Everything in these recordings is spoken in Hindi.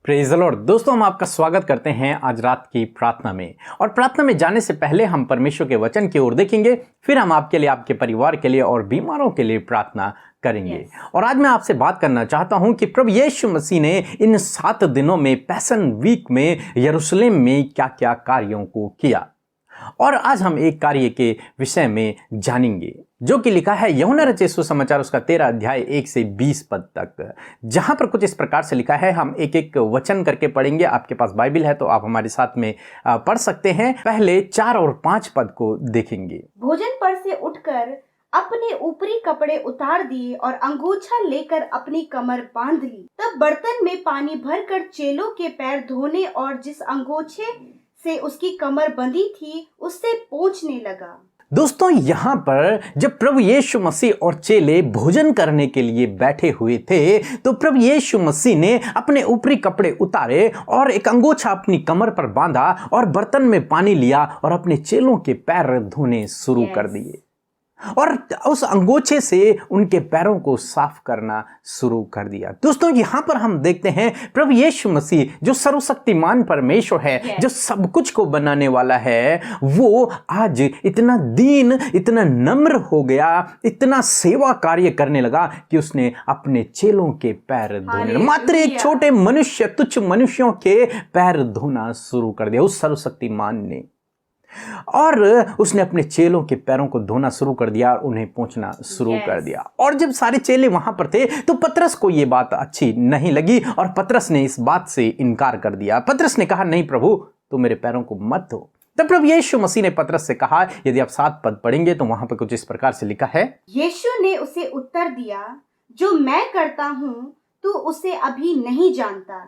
Praise the Lord. दोस्तों, हम आपका स्वागत करते हैं आज रात की प्रार्थना में। और प्रार्थना में जाने से पहले हम परमेश्वर के वचन की ओर देखेंगे, फिर हम आपके लिए, आपके परिवार के लिए और बीमारों के लिए प्रार्थना करेंगे। और आज मैं आपसे बात करना चाहता हूं कि प्रभु यीशु मसीह ने इन 7 दिनों में, पैशन वीक में, यरूशलेम में क्या क्या कार्यों को किया। और आज हम एक कार्य के विषय में जानेंगे जो कि लिखा है यूहन्ना रचित सुसमाचार उसका 13 अध्याय 1 से 20 पद तक, जहां पर कुछ इस प्रकार से लिखा है। हम एक एक वचन करके पढ़ेंगे। आपके पास बाइबल है तो आप हमारे साथ में पढ़ सकते हैं। पहले 4 और 5 पद को देखेंगे। भोजन पर से उठकर अपने ऊपरी कपड़े उतार दिए और अंगोछा लेकर अपनी कमर बांध ली। तब बर्तन में पानी भरकर चेलों के पैर धोने और जिस अंगोछे से उसकी कमर बंधी थी उससे पोंछने लगा। दोस्तों, यहाँ पर जब प्रभु यीशु मसीह और चेले भोजन करने के लिए बैठे हुए थे तो प्रभु यीशु मसीह ने अपने ऊपरी कपड़े उतारे और एक अंगोछा अपनी कमर पर बांधा और बर्तन में पानी लिया और अपने चेलों के पैर धोने शुरू कर दिए और उस अंगोछे से उनके पैरों को साफ करना शुरू कर दिया। दोस्तों, यहां पर हम देखते हैं प्रभु यीशु मसीह जो सर्वशक्तिमान परमेश्वर है, जो सब कुछ को बनाने वाला है, वो आज इतना दीन, इतना नम्र हो गया, इतना सेवा कार्य करने लगा कि उसने अपने चेलों के पैर धोने, मात्र एक छोटे मनुष्य, तुच्छ मनुष्यों के पैर धोना शुरू कर दिया उस सर्वशक्तिमान ने। और उसने अपने चेलों के पैरों को धोना शुरू कर दिया और उन्हें पोंछना शुरू कर दिया। और जब सारे चेले वहां पर थे तो पतरस को यह बात अच्छी नहीं लगी और पतरस ने इस बात से इनकार कर दिया। पतरस ने कहा, नहीं प्रभु, तू मेरे पैरों को मत धो। तब प्रभु यीशु मसीह ने पतरस से कहा, यदि आप 7 पद पढ़ेंगे तो वहां पर कुछ इस प्रकार से लिखा है। यीशु ने उसे उत्तर दिया, जो मैं करता हूँ तू उसे अभी नहीं जानता,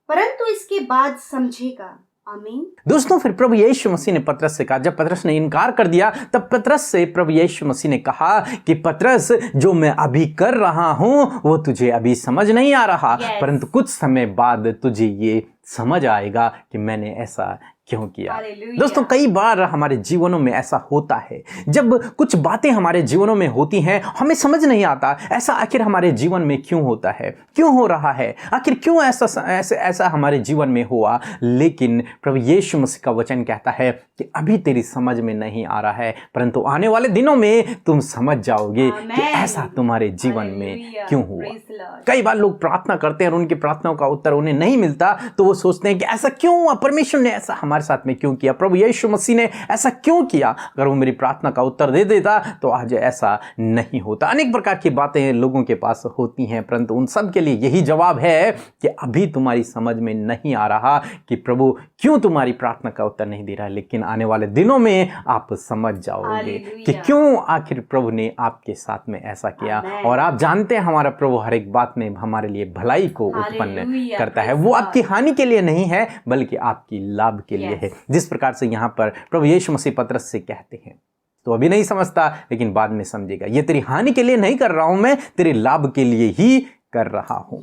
परंतु इसके बाद समझेगा। आमीन। दोस्तों, फिर प्रभु यीशु मसीह ने पतरस से कहा, जब पतरस ने इनकार कर दिया तब पतरस से प्रभु यीशु मसीह ने कहा कि पतरस, जो मैं अभी कर रहा हूं वो तुझे अभी समझ नहीं आ रहा, परंतु कुछ समय बाद तुझे ये समझ आएगा कि मैंने ऐसा क्यों किया। दोस्तों, कई बार हमारे जीवनों में ऐसा होता है, जब कुछ बातें हमारे जीवनों में होती हैं हमें समझ नहीं आता ऐसा आखिर हमारे जीवन में क्यों होता है, क्यों हो रहा है, आखिर क्यों ऐसा हमारे जीवन में हुआ। लेकिन प्रभु यीशु मसीह का वचन कहता है कि अभी तेरी समझ में नहीं आ रहा है, परंतु आने वाले दिनों में तुम समझ जाओगे कि ऐसा तुम्हारे जीवन में क्यों हुआ। कई बार लोग प्रार्थना करते हैं और उनकी प्रार्थनाओं का उत्तर उन्हें नहीं मिलता तो वो सोचते हैं कि ऐसा क्यों हुआ, परमेश्वर ने ऐसा हमारे साथ में क्यों किया, प्रभु यीशु मसीह ने ऐसा क्यों किया। अगर वो मेरी प्रार्थना का उत्तर दे देता तो आज ऐसा नहीं होता। अनेक प्रकार की बातें लोगों के पास होती हैं, परंतु उन सब के लिए यही जवाब है कि अभी तुम्हारी समझ में नहीं आ रहा कि प्रभु क्यों तुम्हारी प्रार्थना का उत्तर नहीं दे रहा, लेकिन आने वाले दिनों में आप समझ जाओगे कि क्यों आखिर प्रभु ने आपके साथ में ऐसा किया। और आप जानते हैं हमारा प्रभु हर एक बात में हमारे लिए भलाई को उत्पन्न करता है। वो आपकी हानि के लिए नहीं है बल्कि आपकी लाभ के लिए है। जिस प्रकार से यहाँ पर प्रभु यीशु मसीह पतरस से कहते हैं, तो अभी नहीं समझता लेकिन बाद में समझेगा, ये तेरी हानि के लिए नहीं कर रहा हूं, मैं तेरे लाभ के लिए ही कर रहा हूं।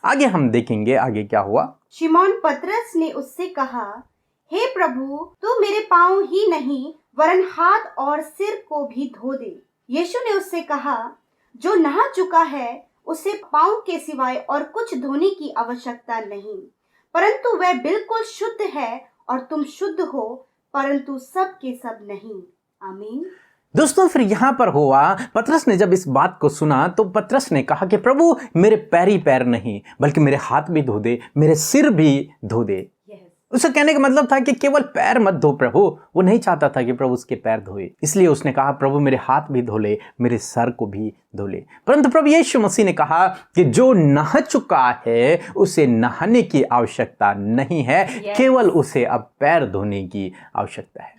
आगे हम देखेंगे आगे क्या हुआ। शिमोन पतरस ने उससे कहा, हे प्रभु, तू मेरे पांव ही नहीं वरन हाथ और सिर को भी धो दे। यीशु ने उससे कहा, जो नहा चुका है उसे पांव के सिवाय और कुछ धोने की आवश्यकता नहीं, परंतु वह बिल्कुल शुद्ध है और तुम शुद्ध हो, परंतु सब के सब नहीं। आमीन। दोस्तों, फिर यहां पर हुआ, पतरस ने जब इस बात को सुना तो पतरस ने कहा कि प्रभु, मेरे पैर ही पैर नहीं बल्कि मेरे हाथ भी धो दे, मेरे सिर भी धो दे। उसे कहने का मतलब था कि केवल पैर मत धो प्रभु। वो नहीं चाहता था कि प्रभु उसके पैर धोए, इसलिए उसने कहा, प्रभु मेरे हाथ भी धो ले, मेरे सर को भी धो ले। परंतु प्रभु यीशु मसीह ने कहा कि जो नहा चुका है उसे नहाने की आवश्यकता नहीं है, केवल उसे अब पैर धोने की आवश्यकता है।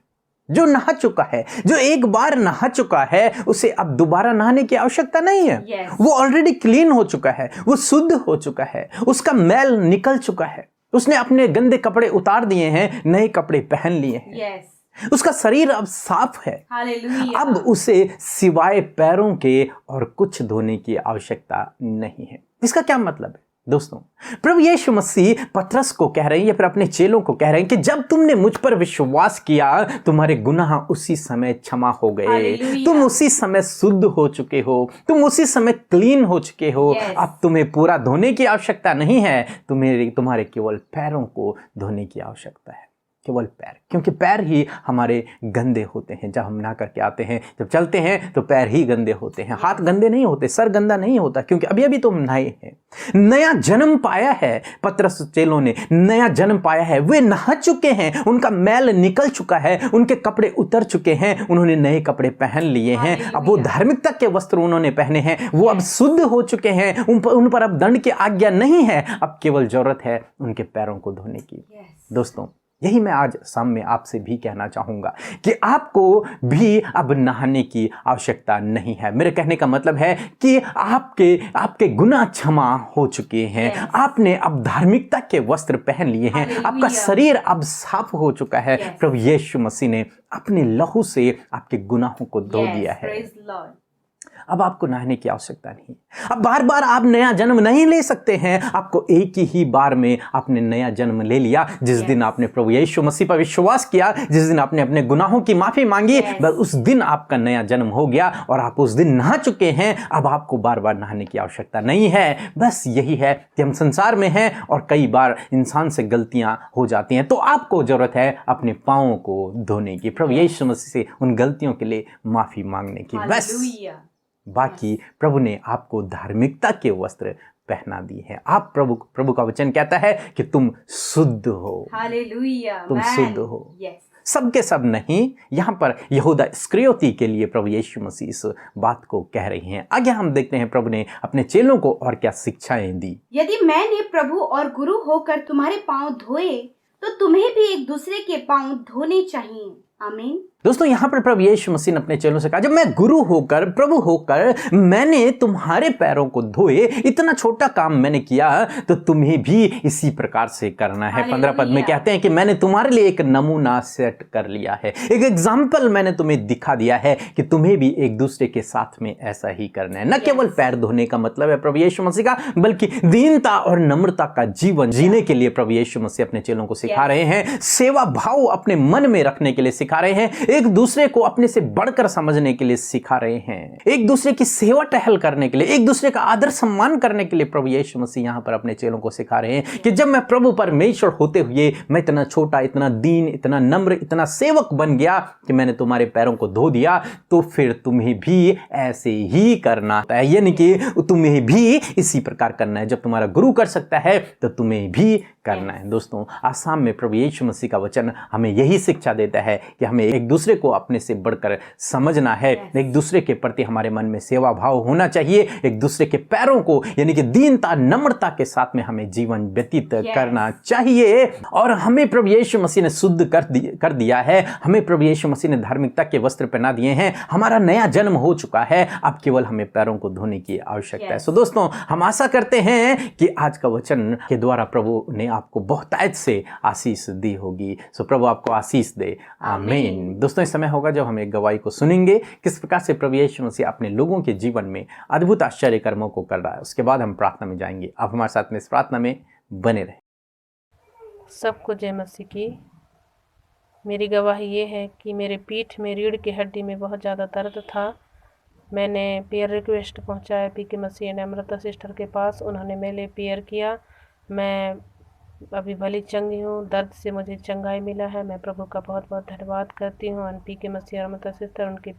जो नहा चुका है, जो एक बार नहा चुका है, उसे अब दोबारा नहाने की आवश्यकता नहीं है। वो ऑलरेडी क्लीन हो चुका है, वो शुद्ध हो चुका है, उसका मैल निकल चुका है, उसने अपने गंदे कपड़े उतार दिए हैं, नए कपड़े पहन लिए हैं। उसका शरीर अब साफ है। अब उसे सिवाय पैरों के और कुछ धोने की आवश्यकता नहीं है। इसका क्या मतलब है? दोस्तों, प्रभु यीशु मसीह पतरस को कह रहे हैं या फिर अपने चेलों को कह रहे हैं कि जब तुमने मुझ पर विश्वास किया, तुम्हारे गुनाह उसी समय क्षमा हो गए। हालेलुया। तुम उसी समय शुद्ध हो चुके हो, तुम उसी समय क्लीन हो चुके हो। Yes. अब तुम्हें पूरा धोने की आवश्यकता नहीं है, तुम्हारे केवल पैरों को धोने की आवश्यकता है, केवल पैर, क्योंकि पैर ही हमारे गंदे होते हैं। जब हम नहा करके आते हैं, जब चलते हैं तो पैर ही गंदे होते हैं, हाथ गंदे नहीं होते, सर गंदा नहीं होता, क्योंकि अभी अभी तो हम नहाए हैं। नया जन्म पाया है, पतरस चेलों ने नया जन्म पाया है। वे नहा चुके हैं, उनका मैल निकल चुका है, उनके कपड़े उतर चुके हैं, उन्होंने नए कपड़े पहन लिए हैं। अब वो धार्मिकता के वस्त्र उन्होंने पहने हैं, वो अब शुद्ध हो चुके हैं, उन पर अब दंड की आज्ञा नहीं है। अब केवल जरूरत है उनके पैरों को धोने की। दोस्तों, यही मैं आज शाम में आपसे भी कहना चाहूंगा कि आपको भी अब नहाने की आवश्यकता नहीं है। मेरे कहने का मतलब है कि आपके गुनाह क्षमा हो चुके हैं। आपने अब धार्मिकता के वस्त्र पहन लिए हैं। आपका शरीर अब साफ हो चुका है। प्रभु यीशु मसीह ने अपने लहू से आपके गुनाहों को धो दिया है। अब आपको नहाने की आवश्यकता नहीं। अब बार बार आप नया जन्म नहीं ले सकते हैं। आपको एक ही बार में आपने नया जन्म ले लिया। जिस दिन आपने प्रभु यीशु मसीह पर विश्वास किया, जिस दिन आपने अपने गुनाहों की माफी मांगी, बस उस दिन आपका नया जन्म हो गया और आप उस दिन नहा चुके हैं। अब आपको बार बार नहाने की आवश्यकता नहीं है। बस यही है कि हम संसार में हैं और कई बार इंसान से गलतियां हो जाती हैं, तो आपको जरूरत है अपने पांवों को धोने की, प्रभु यीशु मसीह से उन गलतियों के लिए माफी मांगने की। बस बाकी प्रभु ने आपको धार्मिकता के वस्त्र पहना दिए हैं। आप प्रभु का वचन कहता है कि तुम शुद्ध हो। हालेलुया, तुम शुद्ध हो। सबके सब नहीं, यहाँ पर यहूदा इस्करियोती के लिए प्रभु यीशु मसीह इस बात को कह रही हैं। आगे हम देखते हैं प्रभु ने अपने चेलों को और क्या शिक्षाएं दी। यदि मैंने प्रभु और गुरु होकर तुम्हारे पांव धोए, तो तुम्हें भी एक दूसरे के पांव धोने चाहिए। आमीन। दोस्तों, यहाँ पर प्रभु यीशु मसीह ने अपने चेलों से कहा, जब मैं गुरु होकर, प्रभु होकर मैंने तुम्हारे पैरों को धोए, इतना छोटा काम मैंने किया, तो तुम्हें भी इसी प्रकार से करना है। 15 पद में कहते हैं कि मैंने तुम्हारे लिए एक नमूना सेट कर लिया है, एक एग्जाम्पल मैंने तुम्हें दिखा दिया है कि तुम्हें भी एक दूसरे के साथ में ऐसा ही करना है। न केवल पैर धोने का मतलब है प्रभु यीशु मसीह का, बल्कि दीनता और नम्रता का जीवन जीने के लिए प्रभु यीशु मसीह अपने चेलों को सिखा रहे हैं। सेवा भाव अपने मन में रखने के लिए सिखा रहे हैं। एक दूसरे को अपने से बढ़कर समझने के लिए सिखा रहे हैं। एक दूसरे की सेवा टहल करने के लिए, एक दूसरे का आदर सम्मान करने के लिए प्रभु यीशु मसीह यहाँ पर अपने चेलों को सिखा रहे हैं कि जब मैं प्रभु परमेश्वर होते हुए मैं इतना छोटा, इतना दीन, इतना नम्र, इतना सेवक बन गया कि मैंने तुम्हारे पैरों को धो दिया, तो फिर तुम्हें भी ऐसे ही करना है। यानी कि तुम्हें भी इसी प्रकार करना है। जब तुम्हारा गुरु कर सकता है तो तुम्हें भी करना है। दोस्तों, आसाम में प्रभु यीशु मसीह का वचन हमें यही शिक्षा देता है कि हमें एक दूसरे को अपने से बढ़कर समझना है। एक दूसरे के प्रति हमारे मन में सेवा भाव होना चाहिए। एक दूसरे के पैरों को यानी कि दीनता, नम्रता के साथ में हमें जीवन व्यतीत करना चाहिए। और हमें प्रभु यीशु मसीह ने शुद्ध कर दिया है। हमें प्रभु यीशु मसीह ने धार्मिकता के वस्त्र पहना दिए हैं। हमारा नया जन्म हो चुका है। अब केवल हमें पैरों को धोने की आवश्यकता है। सो दोस्तों, हम आशा करते हैं कि आज का वचन के द्वारा प्रभु ने आपको बहुतायत से आशीष दी होगी। सो प्रभु आपको आशीष दे। आमीन। दोस्तों, इस समय होगा जब हम एक गवाही को सुनेंगे, किस प्रकार से प्रभु यीशु मसीह अपने लोगों के जीवन में अद्भुत आश्चर्य कर्मों को कर रहा है। उसके बाद हम प्रार्थना में जाएंगे। आप हमारे साथ में इस प्रार्थना में बने रहें। सबको जय मसीह की। मेरी गवाही ये है कि मेरे पीठ में, रीढ़ की हड्डी में बहुत ज़्यादा दर्द था। मैंने पेयर रिक्वेस्ट पहुंचाया पीके मसीह ने अमृता सिस्टर के पास। उन्होंने मेरे लिए पेयर किया। मैं अभी भली चंगी हूँ। दर्द से मुझे चंगाई मिला है। मैं प्रभु का बहुत बहुत धन्यवाद करती हूँ। पीके मसीह और अमृता सिस्टर, उनकी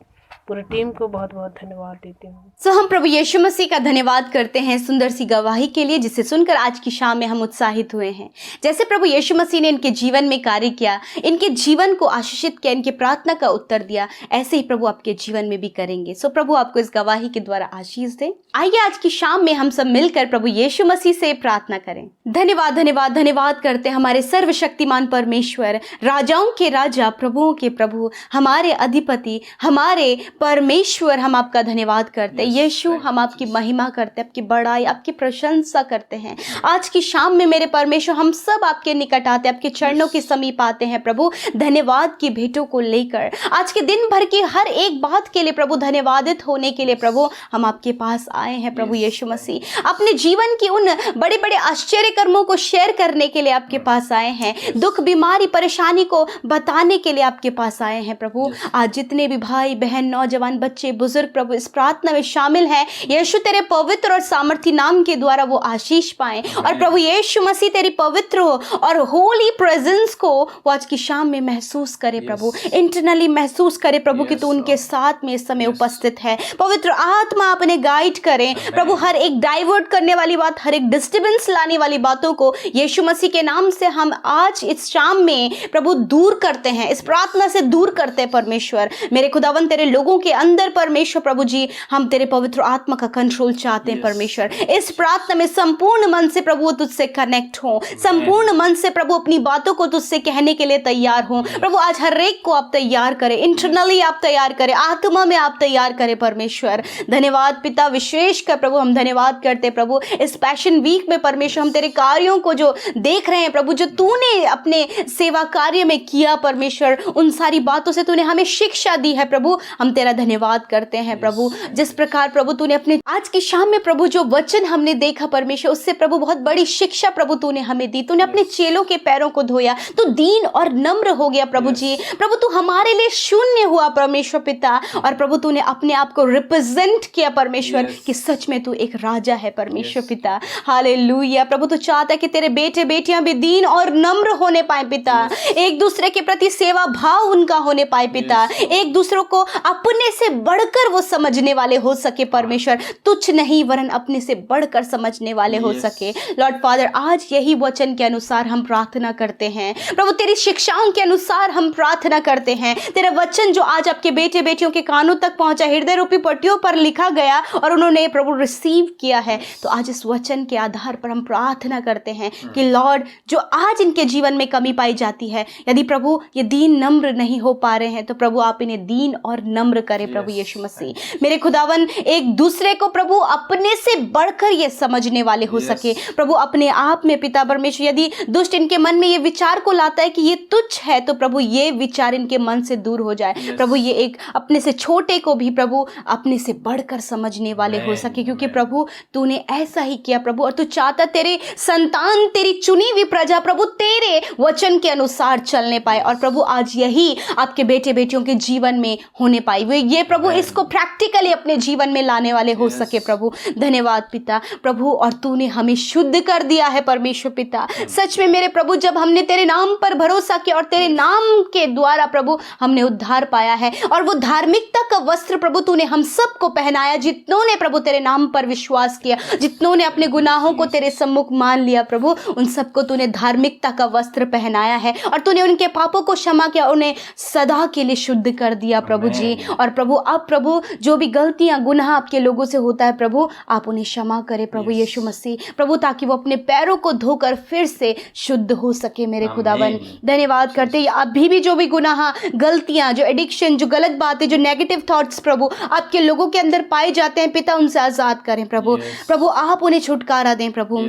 पूरी टीम को बहुत बहुत धन्यवाद देती हूँ। सो हम प्रभु यीशु मसीह का धन्यवाद करते हैं सुंदर सी गवाही के लिए, जिसे सुनकर आज की शाम में हम उत्साहित हुए हैं। जैसे प्रभु यीशु मसीह ने इनके जीवन में कार्य किया, इनके जीवन को आशीषित किया, इनके प्रार्थना का उत्तर दिया, ऐसे ही प्रभु आपके जीवन में भी करेंगे। सो प्रभु आपको इस गवाही के द्वारा आशीष दे। आइए आज की शाम में हम सब मिलकर प्रभु यीशु मसीह से प्रार्थना करें। धन्यवाद धन्यवाद धन्यवाद करते हमारे सर्वशक्तिमान परमेश्वर, राजाओं के राजा, प्रभुओं के प्रभु, हमारे अधिपति, हमारे परमेश्वर, हम आपका धन्यवाद करते हैं। यीशु, हम आपकी महिमा करते हैं, आपकी बड़ाई, आपकी प्रशंसा करते हैं। आज की शाम में मेरे परमेश्वर, हम सब आपके निकट आते हैं, आपके चरणों के समीप आते हैं प्रभु, धन्यवाद की भेंटों को लेकर। आज के दिन भर की हर एक बात के लिए प्रभु, धन्यवादित होने के लिए प्रभु हम आपके पास आए हैं प्रभु यीशु मसीह। अपने जीवन की उन बड़े बड़े आश्चर्य कर्मों को शेयर करने के लिए आपके पास आए हैं, दुख, बीमारी, परेशानी को बताने के लिए आपके पास आए हैं प्रभु। आज जितने भी भाई बहन, नौजवान, बच्चे, बुजुर्ग प्रभु इस प्रार्थना में शामिल हैं, यीशु तेरे पवित्र और सामर्थी नाम के द्वारा वो आशीष पाएं, और प्रभु यीशु मसीह तेरी पवित्र और होली प्रेजेंस को वो आज की शाम में महसूस करे प्रभु, इंटरनली महसूस करे प्रभु कि तू उनके साथ में इस समय उपस्थित है। पवित्र आत्मा अपने गाइड करें प्रभु, हर एक डाइवर्ट करने वाली बात, हर एक डिस्टर्बेंस लाने वाली बातों को यीशु मसीह के नाम से हम आज इस शाम में प्रभु दूर करते हैं, इस प्रार्थना से दूर करते हैं परमेश्वर। मेरे खुदावन, तेरे लोगों के अंदर परमेश्वर प्रभु जी, हम तेरे पवित्र आत्मा का कंट्रोल चाहते हैं परमेश्वर। इस प्रार्थना में संपूर्ण मन से प्रभु तुझसे कनेक्ट हो, संपूर्ण मन से प्रभु अपनी बातों को तुझसे कहने के लिए तैयार हो प्रभु। आज हर एक को आप तैयार करें, इंटरनली आप तैयार करें, आत्मा में आप तैयार करें परमेश्वर। धन्यवाद पिता, विशेष कर प्रभु हम धन्यवाद करते प्रभु इस पैशन वीक में परमेश्वर, हम तेरे कार्यों को जो देख रहे हैं प्रभु, जो तूने अपने सेवा कार्य में किया परमेश्वर, उन सारी बातों से तूने हमें शिक्षा दी है प्रभु, हम तेरा धन्यवाद करते हैं प्रभु। जिस प्रकार प्रभु तूने अपने आज की शाम में प्रभु जो वचन हमने देखा परमेश्वर, उससे प्रभु बहुत बड़ी शिक्षा प्रभु तूने हमें दी। तूने अपने चेलों के पैरों को धोया, तू दीन और नम्र हो गया प्रभु जी। प्रभु तू हमारे लिए शून्य हुआ परमेश्वर पिता, और प्रभु तूने अपने आप को रिप्रेजेंट किया परमेश्वर कि सच में तू एक राजा है परमेश्वर पिता। हालेलुया प्रभु, तू चाहता है कि तेरे बेटे बेटियां भी दीन और नम्र होने पाए पिता, एक दूसरे के प्रति सेवा भाव उनका होने पाए पिता, एक दूसरों को अपने से बढ़कर वो समझने वाले हो सके परमेश्वर, तुच्छ नहीं वरन अपने से बढ़कर समझने वाले हो सके। लॉर्ड फादर, आज यही वचन के अनुसार हम प्रार्थना करते हैं प्रभु, तेरी शिक्षाओं के अनुसार हम प्रार्थना करते हैं। तेरा वचन जो आज आपके बेटे बेटियों के कानों तक पहुंचा, हृदय रूपी पट्टियों पर लिखा गया और उन्होंने प्रभु रिसीव किया है, तो आज इस वचन के आधार पर हम प्रार्थना करते हैं कि लॉर्ड, जो आज इनके जीवन में कमी पाई जाती है, यदि प्रभु ये दीन नम्र नहीं हो पा रहे हैं, तो प्रभु आप इन्हें दीन और नम्र करें प्रभु यीशु मसीह। मेरे खुदावन, एक दूसरे को प्रभु अपने से बढ़कर ये समझने वाले हो सके प्रभु, अपने आप में पिता परमेश्वर, यदि दुष्ट इनके मन में ये विचार को लाता है कि ये तुच्छ है, तो प्रभु ये विचार इनके मन से दूर हो जाए प्रभु, ये एक अपने से छोटे को भी प्रभु अपने से बढ़कर समझने वाले हो सके, क्योंकि प्रभु तूने ऐसा ही किया प्रभु, और तू चाहता तेरे संतान, तेरी चुनी हुई प्रजा प्रभु तेरे वचन के अनुसार चलने पाए, और प्रभु आज यही आपके बेटे बेटियों के जीवन में होने पाई, वे ये प्रभु इसको प्रैक्टिकली अपने जीवन में लाने वाले हो सके प्रभु। धन्यवाद पिता प्रभु, और तूने हमें शुद्ध कर दिया है परमेश्वर पिता। सच में मेरे प्रभु, जब हमने तेरे नाम पर भरोसा किया और तेरे नाम के द्वारा प्रभु हमने उद्धार पाया है, और वो धार्मिकता का वस्त्र प्रभु तूने हम सबको पहनाया, जितनों ने प्रभु तेरे नाम पर विश्वास किया, जितनों ने अपने गुनाहों को तेरे सम्मुख मान लिया प्रभु, उन सबको तूने धार्मिकता का वस्त्र पहनाया है, और तूने उनके पापों को क्षमा किया, उन्हें सदा के लिए शुद्ध कर दिया प्रभु जी। और प्रभु अब प्रभु जो भी गलतियां गुनाह आपके लोगों से होता है प्रभु, आप उन्हें क्षमा करें प्रभु यीशु मसीह प्रभु, ताकि वो अपने पैरों को धोकर फिर से शुद्ध हो सके मेरे खुदावन। धन्यवाद करते हैं, अभी भी जो भी गुनाह, गलतियां, जो एडिक्शन, जो गलत बातें, जो नेगेटिव थॉट्स प्रभु आपके लोगों के अंदर पाए जाते हैं पिता, उनसे आजाद करें प्रभु। प्रभु आप उन्हें छुटकारा दें प्रभु।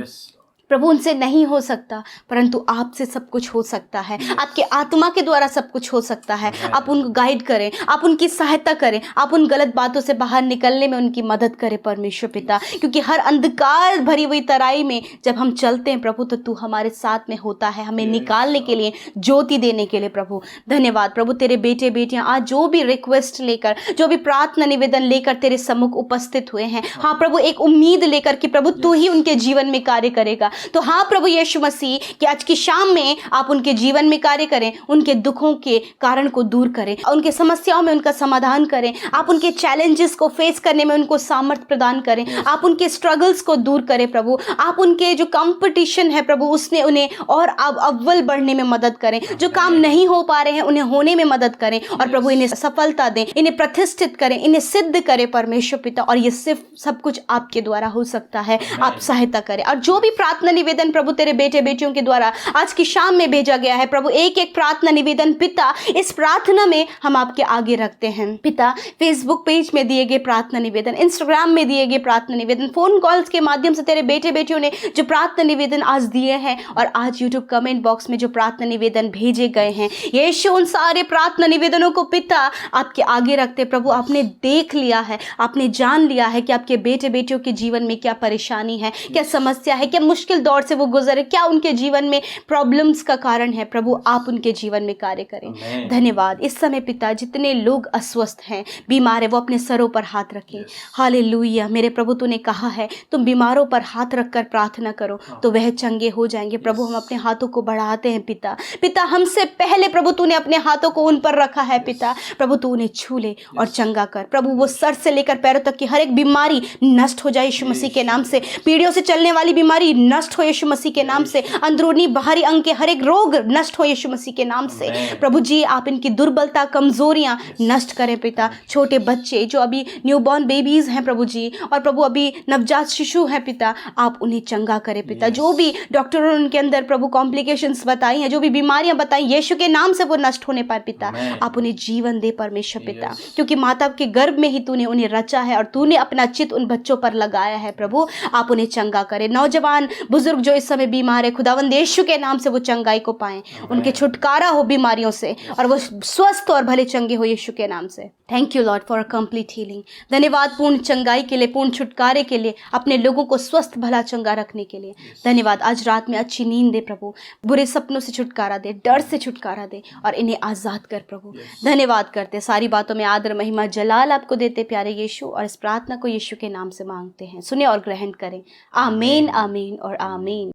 प्रभु उनसे नहीं हो सकता, परंतु आपसे सब कुछ हो सकता है, आपके आत्मा के द्वारा सब कुछ हो सकता है। आप उनको गाइड करें, आप उनकी सहायता करें, आप उन गलत बातों से बाहर निकलने में उनकी मदद करें परमेश्वर पिता, क्योंकि हर अंधकार भरी हुई तराई में जब हम चलते हैं प्रभु, तो तू हमारे साथ में होता है, हमें निकालने के लिए, ज्योति देने के लिए प्रभु। धन्यवाद प्रभु, तेरे बेटे बेटियां आज जो भी रिक्वेस्ट लेकर, जो भी प्रार्थना निवेदन लेकर तेरे सम्मुख उपस्थित हुए हैं, हाँ प्रभु एक उम्मीद लेकर कि प्रभु तू ही उनके जीवन में कार्य करेगा, तो हाँ प्रभु यीशु मसीह कि आज की शाम में आप उनके जीवन में कार्य करें, उनके दुखों के कारण को दूर करें, उनके समस्याओं में उनका समाधान करें, आप उनके चैलेंजेस को फेस करने में उनको सामर्थ्य प्रदान करें, आप उनके स्ट्रगल्स को दूर करें प्रभु, आप उनके जो कंपटीशन है प्रभु उसमें उन्हें और अव्वल बढ़ने में मदद करें, जो काम नहीं हो पा रहे हैं उन्हें होने में मदद करें, और प्रभु इन्हें सफलता दें, इन्हें प्रतिष्ठित करें, इन्हें सिद्ध करें परमेश्वर पिता, और ये सिर्फ सब कुछ आपके द्वारा हो सकता है। आप सहायता करें, और जो भी प्रार्थना प्रार्थना निवेदन प्रभु तेरे बेटे बेटियों के द्वारा आज की शाम में भेजा गया है प्रभु, एक एक प्रार्थना निवेदन पिता इस प्रार्थना में हम आपके आगे रखते हैं पिता। फेसबुक पेज में दिए गए प्रार्थना निवेदन, इंस्टाग्राम में दिए गए प्रार्थना निवेदन, फोन कॉल्स के माध्यम से तेरे बेटे बेटियों ने जो प्रार्थना निवेदन आज दिए हैं, और आज यूट्यूब कमेंट बॉक्स में जो प्रार्थना निवेदन भेजे गए हैं, यीशु उन सारे प्रार्थना निवेदनों को पिता आपके आगे रखते प्रभु। आपने देख लिया है, आपने जान लिया है कि आपके बेटे बेटियों के जीवन में क्या परेशानी है, क्या समस्या है, क्या मुश्किल दौर से वो गुजरे, क्या उनके जीवन में प्रॉब्लम्स का कारण है। प्रभु आप उनके जीवन में कार्य करें। धन्यवाद। इस समय पिता जितने लोग अस्वस्थ हैं, बीमार है, वो अपने सरों पर हाथ रखें। हालेलुया। मेरे प्रभु तूने कहा है तुम बीमारों पर हाथ रखकर प्रार्थना करो तो वह चंगे हो जाएंगे। प्रभु हम अपने हाथों को बढ़ाते हैं पिता। पिता हमसे पहले प्रभु तूने अपने हाथों को उन पर रखा है पिता। प्रभु तू उन्हें छू ले और चंगा कर प्रभु। वो सर से लेकर पैरों तक की हर एक बीमारी नष्ट हो जाए यीशु मसीह के नाम से। पीढ़ियों से चलने वाली बीमारी नष्ट हो यीशु मसीह के नाम से। अंदरूनी बाहरी अंग के हर एक रोग नष्ट हो यीशु मसीह के नाम से। प्रभु जी आप इनकी दुर्बलता कमजोरियां नष्ट करें पिता। छोटे बच्चे जो अभी न्यूबॉर्न बेबीज हैं प्रभु जी, और प्रभु अभी नवजात शिशु हैं पिता, आप उन्हें चंगा करें पिता। जो भी डॉक्टरों ने उनके अंदर प्रभु कॉम्प्लिकेशंस बताई हैं, जो भी बीमारियां बताई यीशु के नाम से वो नष्ट होने पाए पिता। आप उन्हें जीवन दे परमेश्वर पिता, क्योंकि माता के गर्भ में ही तूने उन्हें रचा है और तूने अपना चित्त उन बच्चों पर लगाया है। प्रभु आप उन्हें चंगा करें। नौजवान बुजुर्ग जो इस समय बीमार है, खुदावंद यीशु के नाम से वो चंगाई को पाएं, उनके छुटकारा हो बीमारियों से और वो स्वस्थ और भले चंगे हो यीशु के नाम से। Thank you Lord for a complete healing. धन्यवाद पूर्ण चंगाई के लिए, पूर्ण छुटकारे के लिए, अपने लोगों को स्वस्थ भला चंगा रखने के लिए। धन्यवाद। आज रात में अच्छी नींद दे प्रभु, बुरे सपनों से छुटकारा दे, डर से छुटकारा दे और इन्हें आज़ाद कर प्रभु। धन्यवाद करते, सारी बातों में आदर महिमा जलाल आपको देते प्यारे यीशु, और इस प्रार्थना को यीशु के नाम से मांगते हैं। सुने और ग्रहण करें। आमीन आमीन और आमीन।